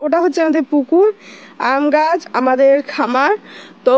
ওটা হচ্ছে আমাদের পুকুর, আম গাছ, আমাদের খামার। তো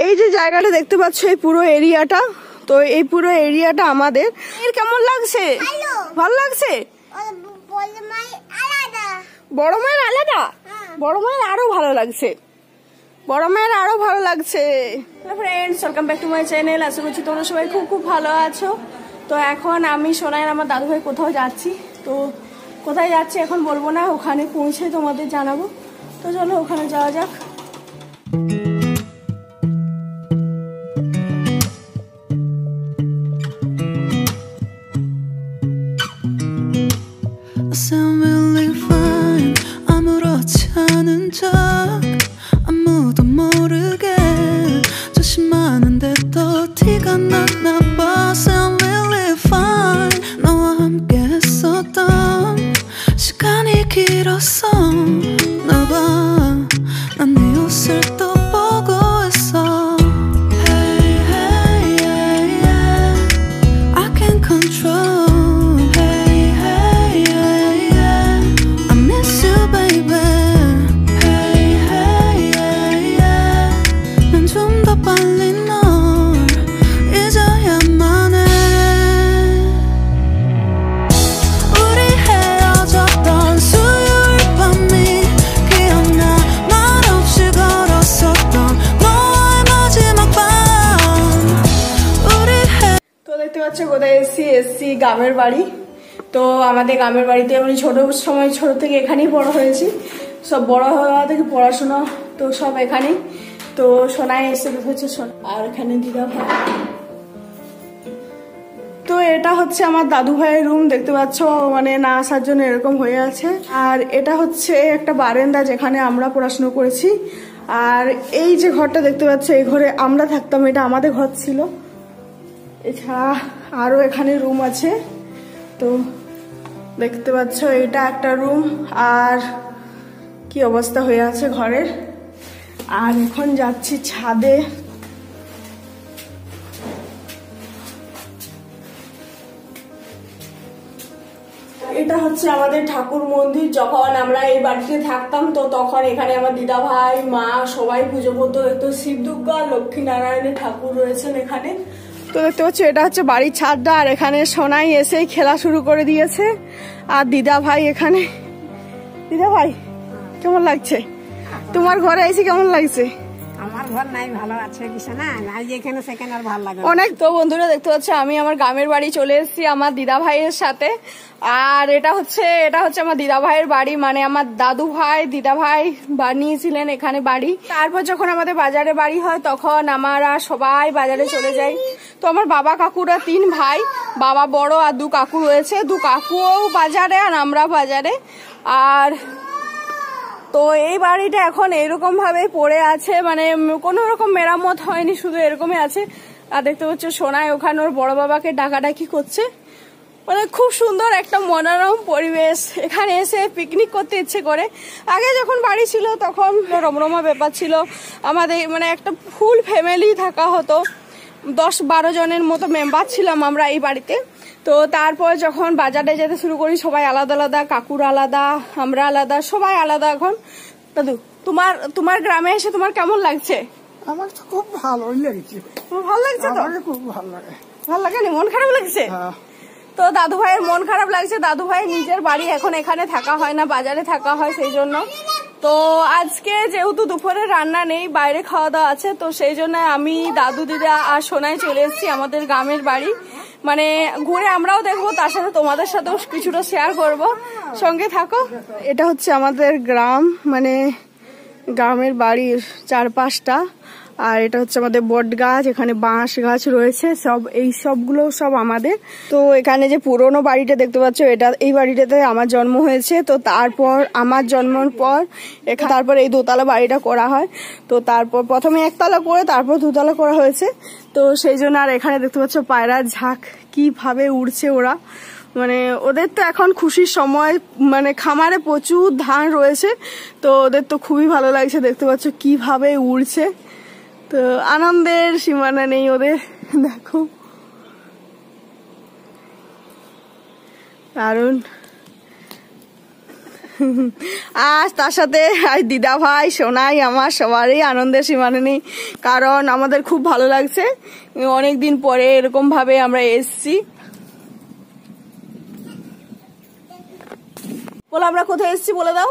এই যে জায়গাটা দেখতে পাচ্ছ, এই পুরো এরিয়াটা, তো এই পুরো এরিয়াটা আমাদের। এর কেমন লাগছে? ভালো লাগছে? বড় মায়ের আলাদা? বড় মায়ের আরো ভালো লাগছে, বড় মায়ের আরো ভালো লাগছে। Friends, welcome back to my channel. আশা করছি তোমরা সবাই খুব খুব ভালো আছো। তো এখন আমি সোনাইয়ের আমার দাদু ভাই কোথাও যাচ্ছি, তো কোথায় যাচ্ছি এখন বলবো না, ওখানে পৌঁছে তোমাদের জানাবো। তো চলো ওখানে যাওয়া যাক। 아무도 모르게 조심하는데 또 티가 났나 봐. Sound really fine. 너와 함께 했었던 시간이 길었어. 나봐, 난 네 옷을 또 보고 있어. Hey, hey, yeah, yeah. I can't control. Hey, hey, yeah, yeah. I miss you, baby. কোথায় এসছি গ্রামের বাড়ি। তো আমাদের গ্রামের বাড়িতে আমি ছোট থেকে এখানেই বড় হয়েছি, সব বড় হওয়া থেকে পড়াশোনা তো সব এখানেই। তো সোনাই এসে হচ্ছে আর এখানে দিদা ভাই। তো এটা হচ্ছে আমার দাদু ভাইয়ের রুম, দেখতে পাচ্ছ, মানে না আসার জন্য এরকম হয়ে আছে। আর এটা হচ্ছে একটা বারান্দা যেখানে আমরা পড়াশোনা করেছি। আর এই যে ঘরটা দেখতে পাচ্ছ, এই ঘরে আমরা থাকতাম, এটা আমাদের ঘর ছিল। এছাড়া আরো এখানে রুম আছে, তো দেখতে পাচ্ছ এটা একটা রুম। আর কি অবস্থা হয়ে আছে ঘরের। আর এখন যাচ্ছি ছাদে। এটা হচ্ছে আমাদের ঠাকুর মন্দির। যখন আমরা এই বাড়িতে থাকতাম তো তখন এখানে আমার দিদা ভাই, মা সবাই পুজো করতো। তো শিব দুর্গা, লক্ষ্মী নারায়ণের ঠাকুর রয়েছেন এখানে। তো দেখতে পাচ্ছ এটা হচ্ছে বাড়ির ছাদটা। আর এখানে সোনাই এসেই খেলা শুরু করে দিয়েছে। আর দিদা ভাই এখানে। দিদা ভাই কেমন লাগছে? তোমার ঘরে এসে কেমন লাগছে? আমার ঘর নাই ভালো আছে কিছু না, নাই যেখানে সেখানে আর ভালো লাগে অনেক। তো বন্ধুরা দেখতে পাচ্ছ আমি আমার গ্রামের বাড়ি চলে এসেছি আমার দিদা ভাইয়ের সাথে। আর এটা হচ্ছে আমার দিদা ভাইয়ের বাড়ি, মানে আমার দাদু ভাই দিদা ভাই বানিয়েছিলেন এখানে বাড়ি। তারপর যখন আমাদের বাজারে বাড়ি হয় তখন আমরা সবাই বাজারে চলে যাই। তো আমার বাবা কাকুরা 3 ভাই, বাবা বড় আর 2 কাকু রয়েছে। 2 কাকুও বাজারে আর আমরা বাজারে। আর তো এই বাড়িটা এখন এরকম ভাবে পড়ে আছে, মানে কোনো রকম মেরামত হয়নি, শুধু এরকমই আছে। আর দেখতে পাচ্ছ সোনাই ওখানে ওর বড় বাবাকে ডাকাডাকি করছে। মানে খুব সুন্দর একটা মনোরম পরিবেশ, এখানে এসে পিকনিক করতে ইচ্ছে করে। আগে যখন বাড়ি ছিল তখন রমরমা ব্যাপার ছিল, আমাদের মানে একটা ফুল ফ্যামিলি থাকা হতো, 10-12 জনের মতো মেম্বার ছিলাম আমরা এই বাড়িতে। তো তারপর যখন বাজারে যেতে শুরু করি সবাই আলাদা আলাদা, কাকুর আলাদা, আমরা আলাদা, সবাই আলাদা এখন। দাদু, তোমার গ্রামে এসে তোমার কেমন লাগছে? আমার তো খুব ভালোই লাগছে। ভালো লাগছে তো? খুব ভালো লাগে। ভালো লাগেনি? মন খারাপ লাগছে? তো দাদু ভাইয়ের মন খারাপ লাগছে। দাদু ভাইয়ের নিজের বাড়ি, এখন এখানে থাকা হয় না, বাজারে থাকা হয়, সেই জন্য। তো আজকে যেহেতু দুপুরে রান্না নেই, বাইরে খাওয়া দাওয়া আছে, তো সেই জন্য আমি, দাদু, দিদা আর সোনাই চলে এসেছি আমাদের গ্রামের বাড়ি। মানে ঘুরে আমরাও দেখবো, তার সাথে তোমাদের সাথেও কিছুটা শেয়ার করব, সঙ্গে থাকো। এটা হচ্ছে আমাদের গ্রাম, মানে গ্রামের বাড়ির চারপাশটা। আর এটা হচ্ছে আমাদের বট গাছ, এখানে বাঁশ গাছ রয়েছে, সব এই সবগুলো সব আমাদের। তো এখানে যে পুরোনো বাড়িটা দেখতে পাচ্ছ, এই বাড়িটাতে আমার জন্ম হয়েছে। তো তারপর আমার জন্মের পর তারপর এই 2তলা বাড়িটা করা হয়। তো তারপর প্রথমে 1তলা করে তারপর 2তলা করা হয়েছে। তো সেই জন্য। আর এখানে দেখতে পাচ্ছ পায়রার ঝাঁক কিভাবে উড়ছে ওরা, মানে ওদের তো এখন খুশির সময়, মানে খামারে প্রচুর ধান রয়েছে, তো ওদের তো খুবই ভালো লাগছে। দেখতে পাচ্ছ কিভাবে উড়ছে, তো আনন্দের সীমানা নেই ওদের। দেখো দারুণ। আর তার সাথে দিদা ভাই সোনাই আমার সবারই আনন্দের সীমানা নেই, কারণ আমাদের খুব ভালো লাগছে, অনেকদিন পরে এরকম ভাবে আমরা এসছি। বলো আমরা কোথায় এসছি বলে দাও।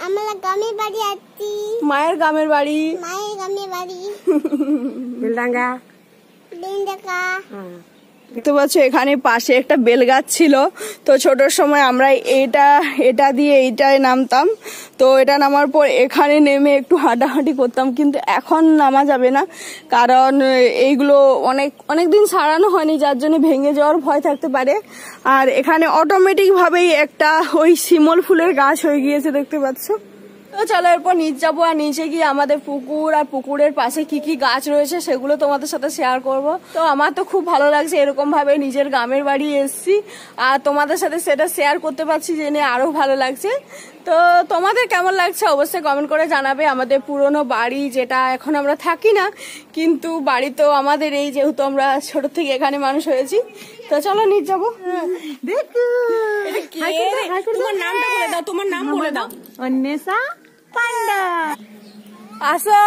আমরা গ্রামের বাড়ি আছি। মায়ের গ্রামের বাড়ি। বেলডাঙ্গা। দেখতে পাচ্ছ এখানে পাশে একটা বেল গাছ ছিল, তো ছোটোর সময় আমরা এটা দিয়ে এইটায় নামতাম, তো এটা নামার পর এখানে নেমে একটু হাঁটাহাঁটি করতাম, কিন্তু এখন নামা যাবে না, কারণ এইগুলো অনেক দিন সারানো হয়নি, যার জন্য ভেঙে যাওয়ার ভয় থাকতে পারে। আর এখানে অটোমেটিক ভাবেই একটা ওই শিমল ফুলের গাছ হয়ে গিয়েছে, দেখতে পাচ্ছ। তো চলো এরপর নিচ যাবো, আর নিচে গিয়ে আমাদের পুকুর আর পুকুরের পাশে কি কি গাছ রয়েছে সেগুলো তোমাদের সাথে শেয়ার করব। তো আমার তো খুব ভালো লাগছে এরকম ভাবে নিজের গ্রামের বাড়ি এসছি, আর তোমাদের সাথে সেটা শেয়ার করতে পারছি জেনে আরো ভালো লাগছে। তো তোমাদের কেমন লাগছে অবশ্যই কমেন্ট করে জানাবে। আমাদের পুরনো বাড়ি, যেটা এখন আমরা থাকি না, কিন্তু বাড়ি তো আমাদের এই, যেহেতু আমরা ছোট থেকে এখানে মানুষ হয়েছি। তো চলো নিচ যাবো। তোমার নামটা বলে দাও, তোমার নাম বলে দাও। অন্বেষা পান্ডা। আসো।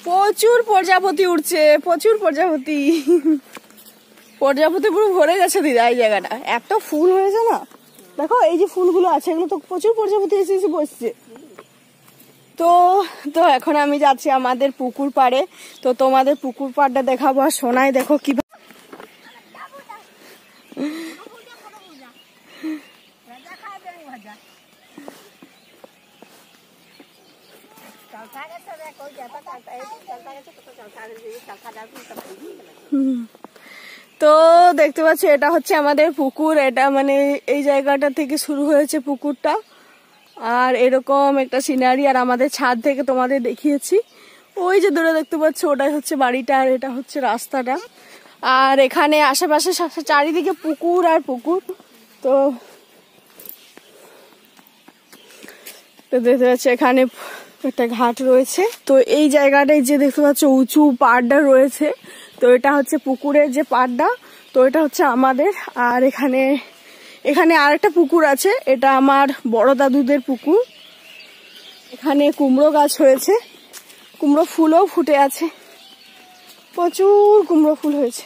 প্রচুর প্রজাপতি উঠছে, প্রচুর প্রজাপতি। প্রজাপতি পুরো ভরে গেছে দিদা এই জায়গাটা, এত ফুল হয়েছে না। দেখো এই যে ফুলগুলো আছে, এগুলো তো প্রচুর প্রজাপতি এসে এসে বসছে। তো এখন আমি যাচ্ছি আমাদের পুকুর পাড়ে, তো তোমাদের পুকুর পাড়টা দেখাবো। আর সোনাই দেখো কি তো দেখতে পাচ্ছি এটা হচ্ছে আমাদের পুকুর। এটা মানে এই জায়গাটা থেকে শুরু হয়েছে পুকুরটা, আর এরকম একটা সিনারি। আর আমাদের ছাদ থেকে তোমাদের দেখিয়েছি, ওই যে দূরে দেখতে পাচ্ছ ওটাই হচ্ছে বাড়িটা, আর এটা হচ্ছে রাস্তাটা। আর এখানে আশেপাশে চারিদিকে পুকুর আর পুকুর। তো দেখতে পাচ্ছি এখানে একটা ঘাট রয়েছে। তো এই জায়গাটায় যে দেখতে পাচ্ছ উঁচু পাড়টা রয়েছে, তো এটা হচ্ছে পুকুরের যে পাড়টা, তো এটা হচ্ছে আমাদের। আর এখানে আরেকটা পুকুর আছে, এটা আমার বড় দাদুদের পুকুর। এখানে কুমড়ো গাছ হয়েছে, কুমড়ো ফুলও ফুটে আছে, প্রচুর কুমড়ো ফুল হয়েছে।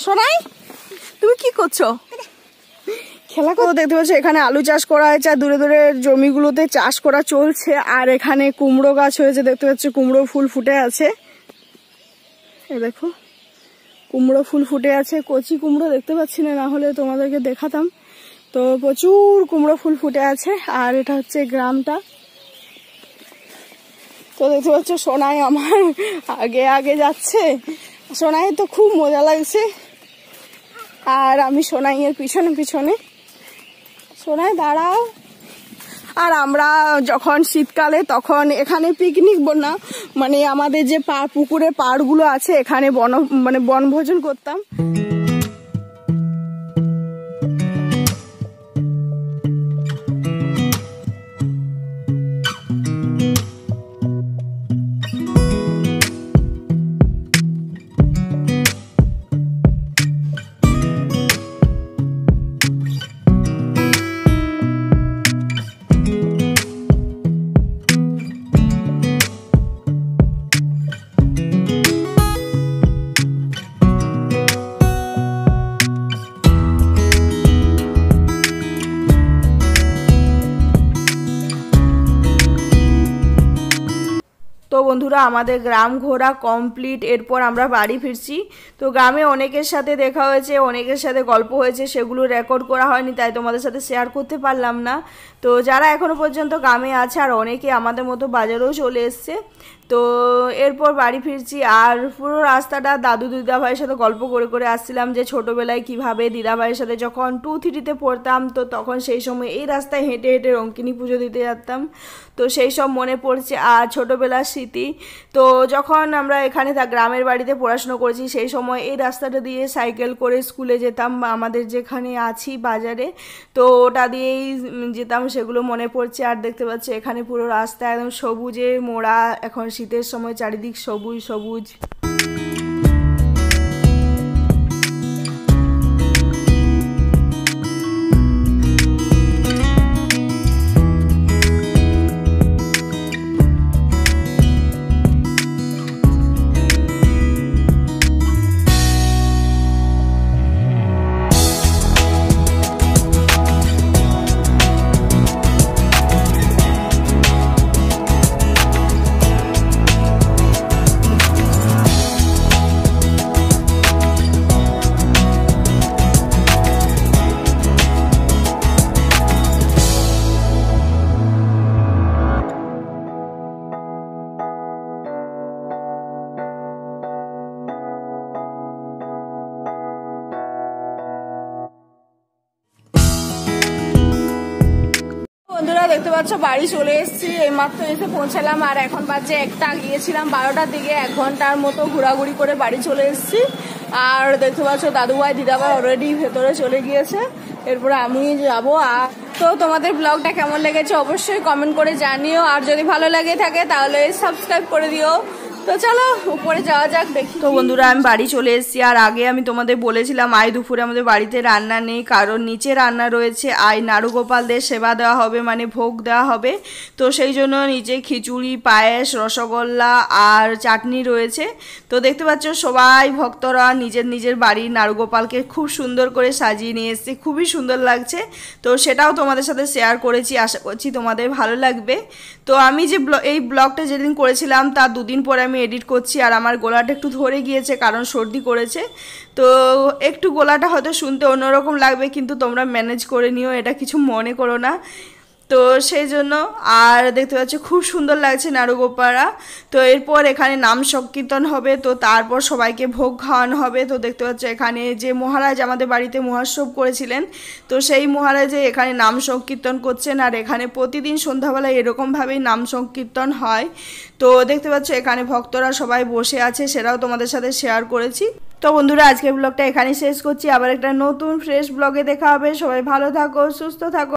সোনাই তুমি কি করছো? খেলা করো। দেখতে পাচ্ছ এখানে আলু চাষ করা হয়েছে, আর দূরে দূরে জমিগুলোতে চাষ করা চলছে। আর এখানে কুমড়ো গাছ হয়েছে, দেখতে পাচ্ছ কুমড়ো ফুল ফুটে আছে। দেখো কুমড়ো ফুল ফুটে আছে, কচি কুমড়ো দেখতে পাচ্ছি না, না হলে তোমাদেরকে দেখাতাম। তো প্রচুর কুমড়ো ফুল ফুটে আছে। আর এটা হচ্ছে গ্রামটা। তো দেখতে পাচ্ছ সোনাই আমার আগে আগে যাচ্ছে, সোনাই তো খুব মজা লাগছে, আর আমি সোনাইয়ের পিছনে পিছনে। সোনাই দাঁড়াও। আর আমরা যখন শীতকালে তখন এখানে পিকনিক না, মানে আমাদের যে পুকুরে পাড়গুলো আছে এখানে বনভোজন করতাম। তো বন্ধুরা আমাদের গ্রাম ঘোরা কমপ্লিট, এরপর আমরা বাড়ি ফিরছি। তো গ্রামে অনেকের সাথে দেখা হয়েছে, অনেকের সাথে গল্প হয়েছে, সেগুলো রেকর্ড করা হয়নি, তাই তোমাদের সাথে শেয়ার করতে পারলাম না। তো যারা এখনো পর্যন্ত গ্রামে আছে, আর অনেকে আমাদের মতো বাজারেও চলে এসছে, তো এরপর বাড়ি ফিরছি। আর পুরো রাস্তাটা দাদু দিদা ভাইয়ের সাথে গল্প করে করে আসছিলাম যে ছোটোবেলায় কীভাবে দিদা ভাইয়ের সাথে যখন 2-3-তে পড়তাম, তো তখন সেই সময় এই রাস্তায় হেঁটে হেঁটে রঙ্কিনী পুজো দিতে যেতাম। তো সেই সব মনে পড়ছে, আর ছোটোবেলার স্মৃতি। তো যখন আমরা এখানে গ্রামের বাড়িতে পড়াশুনো করেছি, সেই সময় এই রাস্তাটা দিয়ে সাইকেল করে স্কুলে যেতাম, আমাদের যেখানে আছি বাজারে, তো ওটা দিয়েই যেতাম, সেগুলো মনে পড়ছে। আর দেখতে পাচ্ছি এখানে পুরো রাস্তা একদম সবুজে মোড়া, এখন শীতের সময় চারিদিক সবুজ সবুজ। বন্ধুরা দেখতে পাচ্ছ বাড়ি চলে এসেছি, এইমাত্র এসে পৌঁছালাম। আর এখন বাজে 1টা, গিয়েছিলাম 12টার দিকে। 1 ঘন্টার মতো ঘোরাঘুরি করে বাড়ি চলে এসেছি। আর দেখতে পাচ্ছ দাদুভাই দিদাভাই অলরেডি ভেতরে চলে গিয়েছে, এরপরে আমি যাবো। আর তো তোমাদের ব্লগটা কেমন লেগেছে অবশ্যই কমেন্ট করে জানিও, আর যদি ভালো লাগে থাকে তাহলে সাবস্ক্রাইব করে দিও। তো চলো উপরে যাওয়া যাক, দেখি। তো বন্ধুরা আমি বাড়ি চলে এসেছি। আর আগে আমি তোমাদের বলেছিলাম আজ দুপুরে আমাদের বাড়িতে রান্না নেই, কারণ নিচে রান্না রয়েছে। আজ নাড়ুগোপালদের সেবা দেওয়া হবে, মানে ভোগ দেওয়া হবে। তো সেই জন্য নিচে খিচুড়ি, পায়েস, রসগোল্লা আর চাটনি রয়েছে। তো দেখতে পাচ্ছ সবাই ভক্তরা নিজের নিজের বাড়ির নাড়ুগোপালকে খুব সুন্দর করে সাজিয়ে নিয়ে এসেছে, খুবই সুন্দর লাগছে। তো সেটাও তোমাদের সাথে শেয়ার করেছি, আশা করছি তোমাদের ভালো লাগবে। তো আমি যে এই ব্লগটা যেদিন করেছিলাম তার 2 দিন পরে আমি এডিট করছি। আর আমার গলাটা একটু ধরে গিয়েছে, কারণ সর্দি করেছে। তো একটু গলাটা হয়তো শুনতে অন্যরকম লাগবে, কিন্তু তোমরা ম্যানেজ করে নিও, এটা কিছু মনে করো না। তো সেই জন্য আর দেখতে পাচ্ছ খুব সুন্দর লাগছে নাড়ুগোপালরা। তো এরপর এখানে নাম সংকীর্তন হবে, তো তারপর সবাইকে ভোগ খাওয়ানো হবে। তো দেখতে পাচ্ছ এখানে যে মহারাজ আমাদের বাড়িতে মহোৎসব করেছিলেন, তো সেই মহারাজে এখানে নাম সংকীর্তন করছেন। আর এখানে প্রতিদিন সন্ধ্যাবেলায় এরকমভাবেই নাম সংকীর্তন হয়। তো দেখতে পাচ্ছ এখানে ভক্তরা সবাই বসে আছে, সেটাও তোমাদের সাথে শেয়ার করেছি। তো বন্ধুরা আজকের ব্লগটা এখানে শেষ করছি, আবার একটা নতুন ফ্রেশ ব্লগে দেখা হবে। সবাই ভালো থাকো, সুস্থ থাকো।